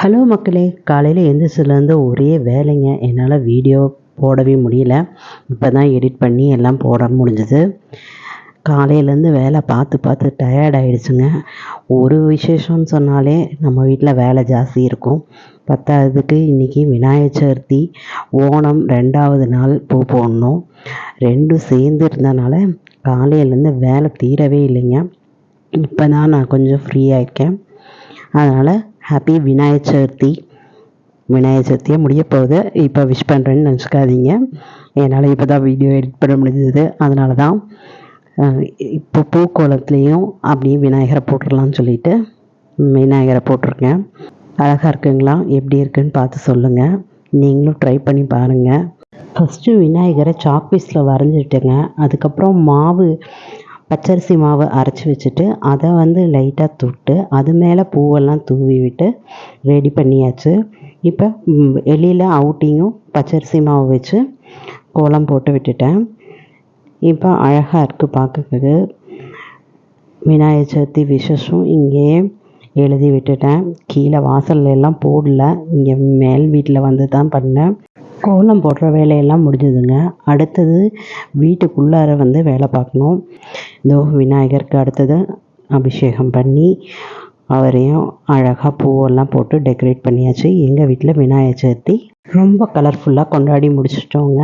Hello மக்களே, காலையில் எழுந்திரிச்சதுலேருந்து ஒரே வேலைங்க. என்னால் வீடியோ போடவே முடியல. இப்போ தான் எடிட் பண்ணி எல்லாம் போட முடிஞ்சுது. காலையிலேருந்து வேலை பார்த்து பார்த்து டயர்ட் ஆகிடுச்சுங்க. ஒரு விசேஷம்னு சொன்னாலே நம்ம வீட்டில் வேலை ஜாஸ்தி இருக்கும். பத்தாததுக்கு இன்றைக்கி விநாயகர் சதுர்த்தி, ஓணம் 2வது நாள் பூ போடணும். ரெண்டும் சேர்ந்து இருந்தனால காலையிலேருந்து வேலை தீரவே இல்லைங்க. இப்போ தான் நான் கொஞ்சம் ஃப்ரீயாக இருக்கேன். அதனால் ஹாப்பி விநாயகர் சதுர்த்தி. விநாயகர் சதுர்த்தியாக முடிய போகுது. இப்போ விஷ் பண்ணுறேன்னு நினச்சிக்காதீங்க. என்னால் இப்போ தான் வீடியோ எடிட் பண்ண முடிஞ்சது. அதனால தான் இப்போ பூக்கோலத்துலேயும் அப்படியே விநாயகரை போட்டுடலான்னு சொல்லிட்டு விநாயகரை போட்டிருக்கேன். அழகாக இருக்குங்களா? எப்படி இருக்குன்னு பார்த்து சொல்லுங்கள். நீங்களும் ட்ரை பண்ணி பாருங்கள். ஃபஸ்ட்டு விநாயகரை சாக் பீஸில் வரைஞ்சிட்டுங்க. அதுக்கப்புறம் பச்சரிசி மாவு அரைச்சி வச்சுட்டு அதை லைட்டாக தொட்டு அது மேலே பூவெல்லாம் தூவி விட்டு ரெடி பண்ணியாச்சு. இப்போ வெளியில் அவுட்டிங்கும் பச்சரிசி மாவு வச்சு கோலம் போட்டு விட்டுட்டேன். இப்போ அழகாக இருக்குது பார்க்கறதுக்கு. விநாயகர் சதுர்த்தி விசேஷம் இங்கேயே எழுதி விட்டுட்டேன். கீழே வாசல்ல எல்லாம் போடல, இங்கே மேல் வீட்டில் வந்து தான் பண்ணேன். கோலம் போடுற வேலையெல்லாம் முடிஞ்சதுங்க. அடுத்தது வீட்டுக்குள்ளார வேலை பார்க்கணும். இதோ விநாயகருக்கு அடுத்தது அபிஷேகம் பண்ணி அவரையும் அழகாக பூவெல்லாம் போட்டு டெக்கரேட் பண்ணியாச்சு. எங்கள் வீட்டில் விநாயகர் சதுர்த்தி ரொம்ப கலர்ஃபுல்லாக கொண்டாடி முடிச்சிட்டோங்க.